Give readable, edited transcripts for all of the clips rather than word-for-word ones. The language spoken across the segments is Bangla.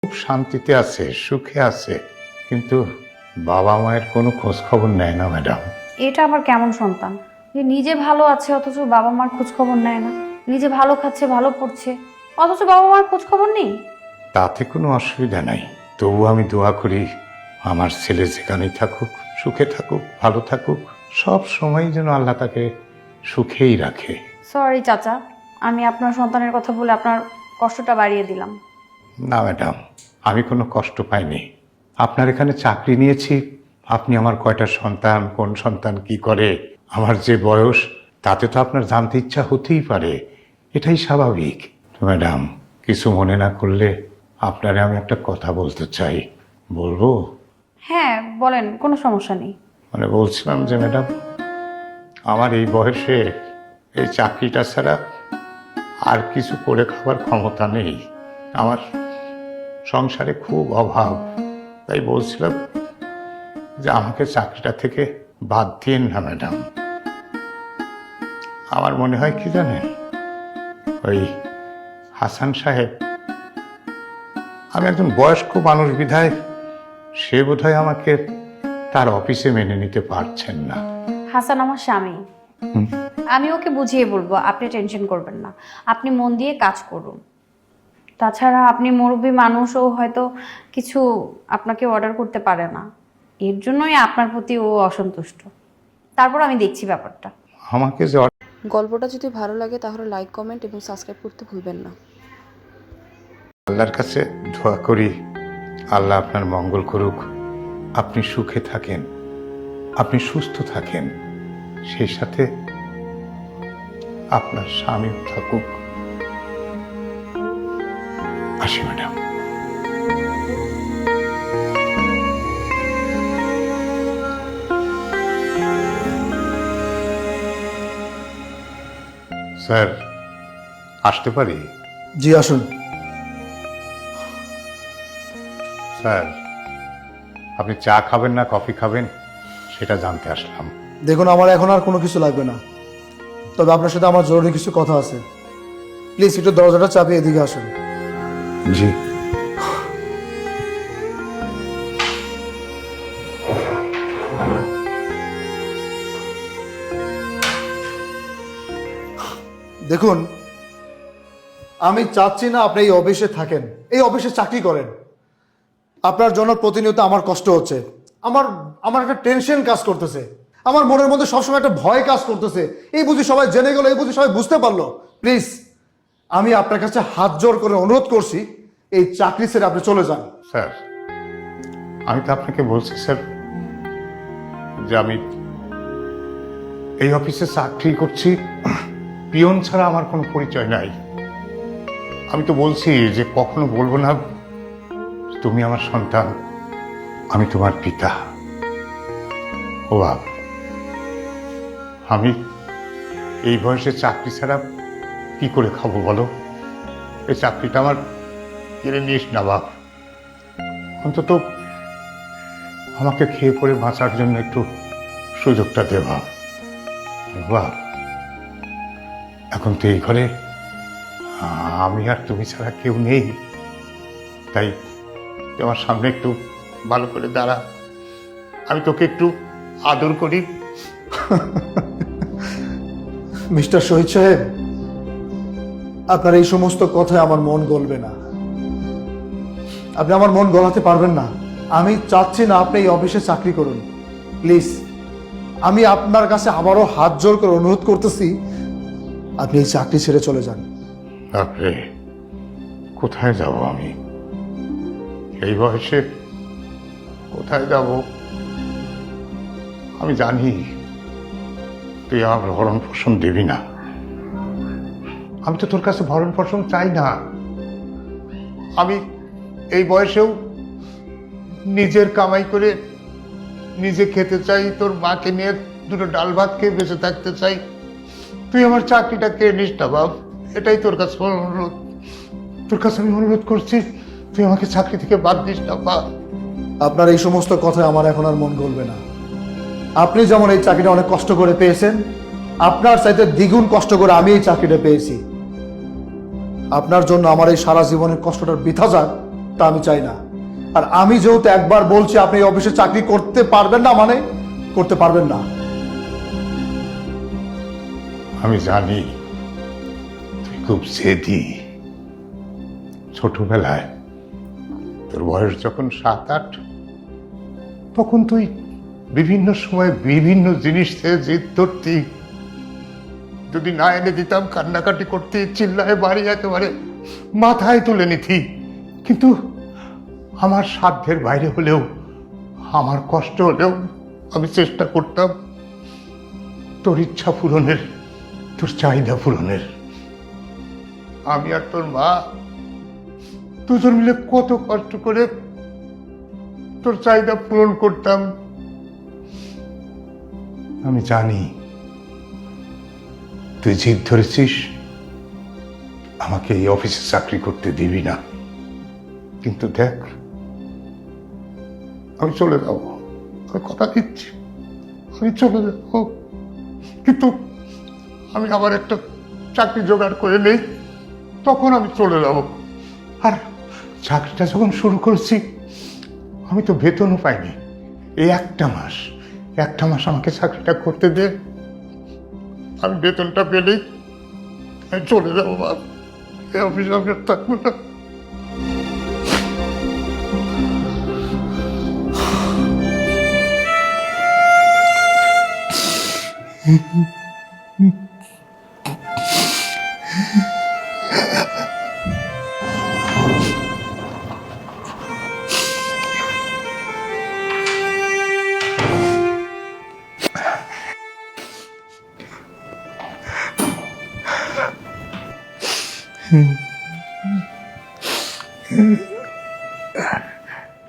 খুব শান্তিতে আছে, সুখে আছে, কিন্তু বাবা মায়ের কোনো খোঁজ খবর নেয় না ম্যাডাম। এটা আবার কেমন সন্তান যে নিজে ভালো আছে অথচ বাবা মার খোঁজ খবর নেয় না, নিজে ভালো খাচ্ছে ভালো পড়ছে অথচ বাবা মার খোঁজ খবর নেই? তাতে কোনো অসুবিধা নাই, তবু আমি দোয়া করি আমার ছেলে যেখানেই থাকুক, সুখে থাকুক, ভালো থাকুক, সব সময় যেন আল্লাহ তাকে সুখেই রাখে। সরি চাচা, আমি আপনার সন্তানের কথা বলে আপনার কষ্টটা বাড়িয়ে দিলাম। না ম্যাডাম, আমি কোনো কষ্ট পাইনি। আপনার এখানে চাকরি নিয়েছি, আপনি আমার কয়টা সন্তান, কোন সন্তান কি করে, আমার যে বয়স, তাতে তো আপনার জানতে ইচ্ছা হতেই পারে, এটাই স্বাভাবিক। ম্যাডাম, কিছু মনে না করলে আপনারে আমি একটা কথা বলতে চাই, বলবো? হ্যাঁ বলেন, কোনো সমস্যা নেই। মানে বলছিলাম যে ম্যাডাম, আমার এই বয়সে এই চাকরিটা ছাড়া আর কিছু করে খাবার ক্ষমতা নেই। আমার সংসারে খুব অভাব, তাই বলছিলাম যে আমাকে চাকরিটা থেকে বাদ দিয়েন না ম্যাডাম। আমার মনে হয় কি জানেন, ওই হাসান সাহেব, আমি একজন বয়স্ক মানুষ বিধায় সে বোধহয় আমাকে তার অফিসে মেনে নিতে পারছেন না। হাসান আমার স্বামী, আমি ওকে বুঝিয়ে বলবো, আপনি টেনশন করবেন না, আপনি মন দিয়ে কাজ করুন। তাছাড়া আপনি মুরব্বী মানুষ, ও হয়তো কিছু আপনাকে অর্ডার করতে পারে না, এর জন্যই আপনার প্রতি ও অসন্তুষ্ট। তারপর আমি দেখছি ব্যাপারটা। আমাকে যে গল্পটা যদি ভালো লাগে তাহলে লাইক, কমেন্ট এবং সাবস্ক্রাইব করতে ভুলবেন না। আল্লাহর কাছে দোয়া করি, আল্লাহ আপনার মঙ্গল করুক, আপনি সুখে থাকেন, আপনি সুস্থ থাকেন, সেই সাথে আপনার স্বামীও থাকুক। আসি ম্যাডাম। স্যার, আসতে পারি? জি আসুন। স্যার, আপনি চা খাবেন না কফি খাবেন সেটা জানতে আসলাম। দেখুন, আমার এখন আর কোনো কিছু লাগবে না, তবে আপনার সাথে আমার জরুরি কিছু কথা আছে। প্লিজ একটু দরজাটা চাপিয়ে এদিকে আসুন। জি। দেখুন, আমি চাচ্ছি না আপনি এই অফিসে থাকেন, এই অফিসে চাকরি করেন। আপনার জন্য প্রতিনিয়ত আমার কষ্ট হচ্ছে, আমার আমার একটা টেনশন কাজ করতেছে, আমার মনের মধ্যে সবসময় একটা ভয় কাজ করতেছে। এই বুঝি সবাই জেনে গেল, এই বুঝি সবাই বুঝতে পারলো। প্লিজ, আমি আপনার কাছে হাত জোর করে অনুরোধ করছি, এই চাকরি ছেড়ে আপনি চলে যান। স্যার, আমি তো আপনাকে বলছি স্যার যে আমি এই অফিসে চাকরি করছি, পিয়ন ছাড়া আমার কোনো পরিচয় নাই। আমি তো বলছি যে কখনো বলবো না তুমি আমার সন্তান, আমি তোমার পিতা। ও বাপ, আমি এই বয়সে চাকরি ছাড়া কি করে খাবো বলো? এই চাকরিটা আমার কেড়ে নিস না বাপ, অন্তত আমাকে খেয়ে পড়ে বাঁচার জন্য একটু সুযোগটা দে বাপ। বাপ, এখন তো এই ঘরে আমি আর তুমি ছাড়া কেউ নেই, তাই তোমার সামনে একটু ভালো করে দাঁড়া, আমি তোকে একটু আদর করি। মিস্টার শহীদ সাহেব, আপনার এই সমস্ত কথায় আমার মন গলবে না, আপনি আমার মন গলাতে পারবেন না। আমি চাচ্ছি না আপনি এই অফিসে চাকরি করুন। প্লিজ, আমি আপনার কাছে আবারও হাত জোর করে অনুরোধ করতেছি, আপনি এই চাকরি ছেড়ে চলে যান। বাপরে, কোথায় যাব আমি এই বয়সে, কোথায় যাব? আমি জানি তুই আমার ভরণ পোষণ দিবি না, আমি তো তোর কাছে ভরণ পোষণ চাই না। আমি এই বয়সেও নিজের কামাই করে নিজে খেতে চাই, তোর মাকে নিয়ে দুটো ডাল ভাত খেয়ে বেঁচে থাকতে চাই। তুই আমার চাকরিটা কেড়ে নিস না বাপ, এটাই তোর কাছে অনুরোধ। তোর কাছে আমি অনুরোধ করছি, তুই আমাকে চাকরি থেকে বাদ দিস না বাপ। আপনার এই সমস্ত কথায় আমার এখন আর মন গলবে না। আপনি যেমন এই চাকরিটা অনেক কষ্ট করে পেয়েছেন, আপনার চাইতে দ্বিগুণ কষ্ট করে আমি এই চাকরিটা পেয়েছি। আপনার জন্য আমার এই সারা জীবনের কষ্টটার বৃথা যাক, তা আমি চাই না। আর আমি যেহেতু একবার বলছি আপনি এই অফিসে চাকরি করতে পারবেন না, মানে করতে পারবেন না। আমি জানি তুই খুব জেদি। ছোটবেলায় তোর বয়স যখন 7-8, তখন তুই বিভিন্ন সময় বিভিন্ন জিনিস থেকে জেদ ধরতি। যদি না এনে দিতাম কান্নাকাটি করতে, চিল্লায় বাড়ি একেবারে মাথায় তুলে নিতি। কিন্তু আমার সাধ্যের বাইরে হলেও, আমার কষ্ট হলেও আমি চেষ্টা করতাম তোর ইচ্ছা পূরণের, তোর চাহিদা পূরণের। আমি আর তোর মা দুজন মিলে কত কষ্ট করে তোর চাহিদা পূরণ করতাম। আমি জানি তুই জিদ ধরেছিস আমাকে এই অফিসে চাকরি করতে দিবি না, কিন্তু দেখ আমি চলে যাব, আমি কথা দিচ্ছি আমি চলে যাব। কিন্তু আমি আবার একটা চাকরি জোগাড় করে নেই, তখন আমি চলে যাব। আর চাকরিটা যখন শুরু করেছি আমি তো বেতনও পাইনি। এই একটা মাস আমাকে চাকরিটা করতে দে, আমি বেতনটা পেলেই আমি চলে যাবো। বাপ, এই অফিসে আমি আর থাকবো না।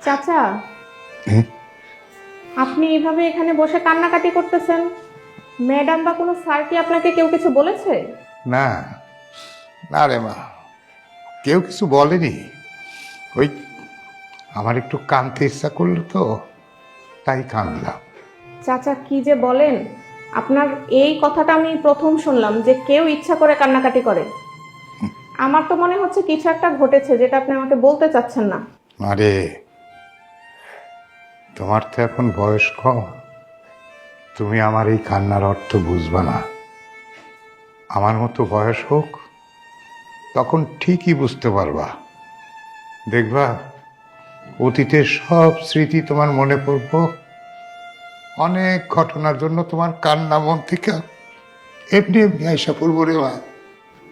চাচা, আপনি এইভাবে এখানে বসে কান্নাকাটি করতেছেন, ম্যাডাম বা কোনো স্যার কি আপনাকে কেউ কিছু বলেছে? না না রে মা, কেউ কিছু বলেনি। ওই আমার একটু কাঁদতে ইচ্ছা করলো তো, তাই কাঁদলাম। চাচা কি যে বলেন, আপনার এই কথাটা আমি প্রথম শুনলাম যে কেউ ইচ্ছা করে কান্নাকাটি করে। আমার তো মনে হচ্ছে কিছু একটা ঘটেছে যেটা আপনি আমাকে বলতে চাচ্ছেন না। আরে তোমার তো এখন বয়স কম, তুমি আমার এই কান্নার অর্থ বুঝবা না। আমার মতো বয়স হোক, তখন ঠিকই বুঝতে পারবা। দেখবা অতীতের সব স্মৃতি তোমার মনে পড়বো। অনেক ঘটনার জন্য তোমার কান্না মন থেকে এমনি এমনি আইসা পড়বো রে মা।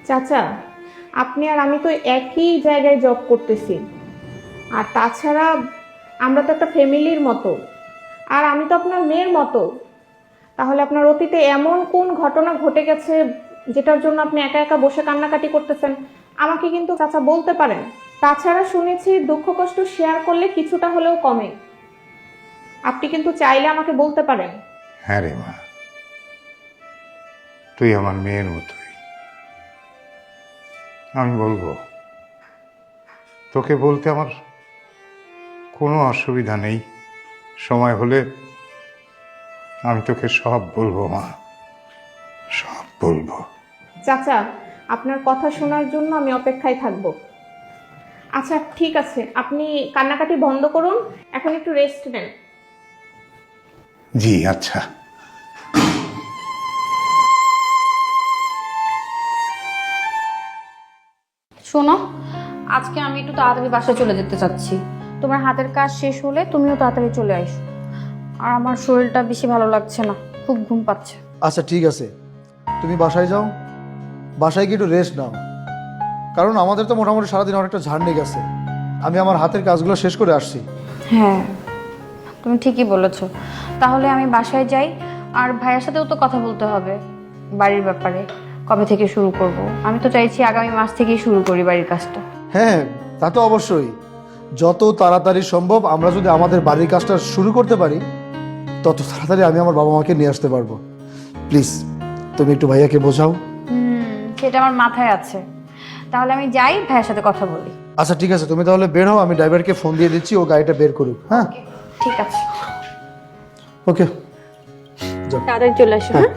চাচা, আপনি আর আমি তো একই জায়গায় জব করতেছি, আর তাছাড়া আমরা তো একটা ফ্যামিলির মতো, আর আমি তো আপনার মেয়ের মতো। তাহলে আপনার অতীতে এমন কোন ঘটনা ঘটে গেছে যেটার জন্য আপনি একা একা বসে কান্নাকাটি করতেছেন? আমাকে কিন্তু চাচা বলতে পারেন। তাছাড়া শুনেছি দুঃখ কষ্ট শেয়ার করলে কিছুটা হলেও কমে। আপনি কিন্তু চাইলে আমাকে বলতে পারেন। হ্যাঁ রে মা, তুই আমার মেয়ের মতোই। আমি বলবো, তোকে বলতে আমার কোনো অসুবিধা নেই। সময় হলে আমি তোকে সব বলবো মা, সব বলবো। চাচা, আপনার কথা শোনার জন্য আমি অপেক্ষায় থাকব। আচ্ছা ঠিক আছে, আপনি কান্নাকাটি বন্ধ করুন, এখন একটু রেস্ট নেন। জি আচ্ছা। শোনো, আজকে আমি একটু তাড়াতাড়ি বাসায় চলে যেতে চাচ্ছি। তোমার হাতের কাজ শেষ হলে তুমিও তাড়াতাড়ি চলে আসো। আর আমার শরীরটা বেশি ভালো লাগছে না, খুব ঘুম পাচ্ছে। আচ্ছা ঠিক আছে, তুমি বাসায় যাও, বাসায় গিয়ে একটু রেস্ট নাও। কারণ আমাদের তো মোটামুটি সারাদিন অনেকটা ঝাড়নি গেছে। আমি আমার হাতের কাজগুলো শেষ করে আসছি। হ্যাঁ, তুমি ঠিকই বলেছো। তাহলে আমি বাসায় যাই, আর ভাইয়ের সাথেও তো কথা বলতে হবে বাড়ির ব্যাপারে। কবে থেকে শুরু করব? আমি তো চাইছি আগামী মাস থেকেই শুরু করি বাড়ির কাজটা। হ্যাঁ, তা তো অবশ্যই। যত তাড়াতাড়ি সম্ভব আমরা যদি আমাদের বাড়ির কাজটা শুরু করতে পারি, তত তাড়াতাড়ি আমি আমার বাবা মাকে নিয়ে আসতে পারবো। প্লিজ তুমি একটু ভাইয়াকে বোঝাও। সেটা আমার মাথায় আছে। তাহলে আমি যাই, ভাইয়ের সাথে কথা বলি। আচ্ছা ঠিক আছে, তুমি তাহলে বের হও, আমি ড্রাইভারকে ফোন দিয়ে দিচ্ছি, ও গাড়িটা বের করুক। হ্যাঁ ঠিক আছে, ওকে। তাড়াতাড়ি চলে আসো। হ্যাঁ,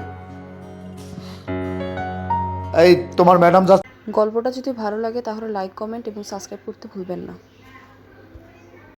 এই তোমার ম্যাডাম যা। গল্পটা যদি ভালো লাগে তাহলে লাইক কমেন্ট এবং সাবস্ক্রাইব করতে ভুলবেন না।